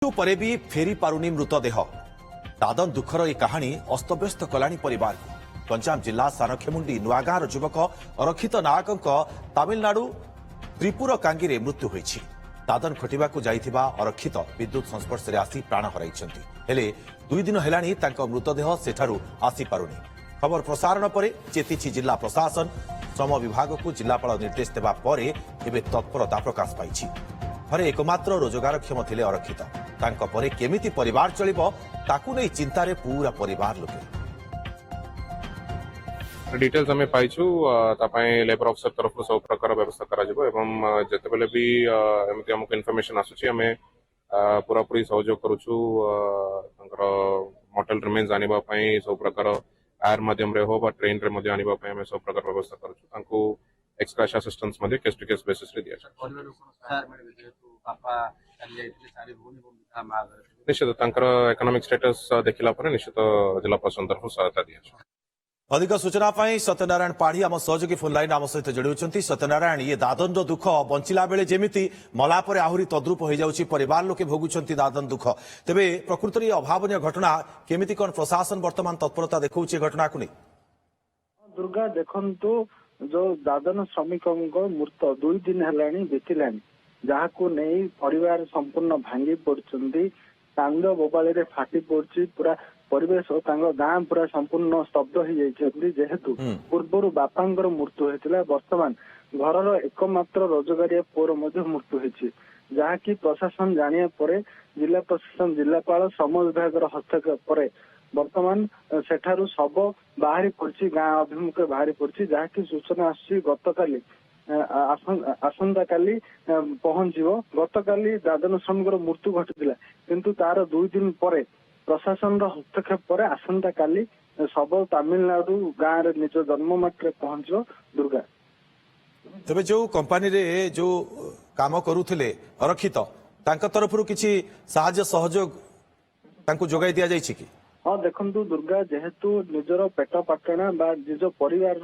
ପରେ ବି ଫେରି ପାରୁନି ମୃତଦେହ। ଦାଦନ ଦୁଃଖର ଏହି କାହାଣୀ ଅସ୍ତବ୍ୟସ୍ତ କଲାଣି ପରିବାରକୁ। ଗଞ୍ଜାମ ଜିଲ୍ଲା ସାନଖେମୁଣ୍ଡି ନୂଆଗାଁର ଯୁବକ ଅରକ୍ଷିତ ନାୟକଙ୍କ ତାମିଲନାଡୁ ତ୍ରିପୁରକାଙ୍ଗିରେ ମୃତ୍ୟୁ ହୋଇଛି। ଦାଦନ ଖଟିବାକୁ ଯାଇଥିବା ଅରକ୍ଷିତ ବିଦ୍ୟୁତ ସଂସ୍ପର୍ଶରେ ଆସି ପ୍ରାଣ ହରାଇଛନ୍ତି। ହେଲେ 2 ଦିନ ହେଲାଣି ତାଙ୍କ ମୃତଦେହ ସେଠାରୁ ଆସିପାରୁନି। ଖବର ପ୍ରସାରଣ ପରେ ଚେତିଛି ଜିଲ୍ଲା ପ୍ରଶାସନ। ଶ୍ରମ ବିଭାଗକୁ ଜିଲ୍ଲାପାଳ ନିର୍ଦ୍ଦେଶ ଦେବା ପରେ ଏବେ ତତ୍ପରତା ପ୍ରକାଶ ପାଇଛି। ଘରେ ଏକମାତ୍ର ରୋଜଗାରକ୍ଷମ ଥିଲେ ଅରକ୍ଷିତ। ତାଙ୍କ ପରେ କେମିତି ପରିବାର ଚଳିବ ତାକୁ ନେଇ ଚିନ୍ତାରେ ପୁରା ପରିବାର ଲୋକେ। डिटेल्स आम पाइछु लेबर अफिसर तरफ सब प्रकार व्यवस्था करा जिते भी एमती आमको इनफर्मेशन आसूची आम पूरा पूरी सहयोग करुछु मॉर्टल रिमेन्स आने सब प्रकार एयर माध्यम रे हो बा ट्रेन रे मध्य आने आम सब प्रकार व्यवस्था करुछु ex gratia assistance case to case basis रे दिया निश्चित इकोनॉमिक स्टेटस देखला निश्चित जिला प्रशासन तरफ सहायता दिया। अधिक सूचना सत्यनारायण पाढ़ी आम सहयोगी फोन लाइन आम सहित जोड़ी सत्यनारायण ये दादन दुख बंचिला बेले जेमिति मलापर आहरी तद्रुप हो जाउछि परिवार लोके भोगुछंती दादन दुख तेबे प्रकृति ये अभावनीय घटना केमिति कोन प्रशासन वर्तमान तत्परता देखौछि घटना को नहीं। दुर्गा देखंतु जो दादन श्रमिकों मृत 2 दिन हेलानी बीतिलानी जहाको नहीं परिवार संपूर्ण भांगी पड़छंती कांद बोबाली रे फाटी पड़छि पूरा परिवेश गाँ पूरा संपूर्ण स्तब्ध हो जाती जेहेतु पूर्वर बापांकर मृत्यु होता वर्तमान घर एकमात्र रोजगारिया पुअर मृत्यु होती जहाँकि प्रशासन जानिया परे जिला प्रशासन जिलापाल श्रम विभाग हस्तक्षेप पर वर्तमान सेठारु शव बाहरी पड़ी गाँ अभिमुखे बाहरी पड़ी जहाँकि सूचना आसी गतकाली आसंता काली पहुंचो गतकाली दादन श्रमिक मृत्यु घटी किंतु तार 2 दिन पर प्रशासन हस्तक्षेप पर आसंता काली सब तमिलनाडु गाँव रे निज जन्ममाटी पहुंचो। दुर्गा तबे जो कंपनी रे जो काम करुथिले अरक्षित तांका तरफरु किछि सहाय्य सहयोग तांको जोगाई दिया जायछि कि? हाँ देखंतु दुर्गा जेहेतु निजर पेट पाटणा बा निज परिवार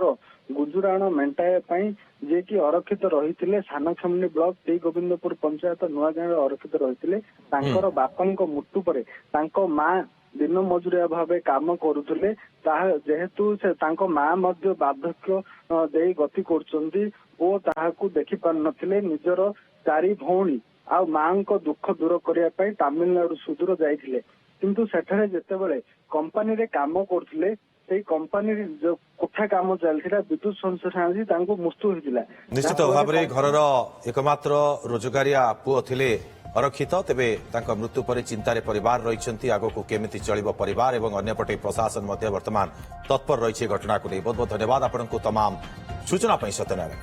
गुजुराण मेंटाया पई जे कि अरक्षित रहिथिले सानखेमुंडी ब्लॉक टी गोविंदपुर पंचायत नुआगाँ अरक्षित रहिथिले तांकर बापांक मृत्यु परे तांको मां दिन मजुरिया भावे काम करुथिले जेहेतु से तांको मां मध्य बार्धक्य देई गति करचंती ओ ताहाकू देखि पार नथिले निजर 4 भौणी आ मांक दुख दूर करिया पई तमिलनाडु सुदूर जाइथिले किंतु सेठारे जेतेबेले कंपनी रे काम करथिले सेई कंपनी जो कोठा काम चलथिला विद्युत संस्थान तांको मृत्यु होइतिला। निश्चित भाव में घरर एकमात्र रोजगारिया पुओ थिले अरक्षित तेबे तांका मृत्यु पर चिंतार परिवार रही आगो केमिति चलिबो परिवार एवं अन्यपटे प्रशासन वर्तमान तत्पर रही घटना को नहीं। बहुत बहुत धन्यवाद आपको तमाम सूचना सत्यनारायण।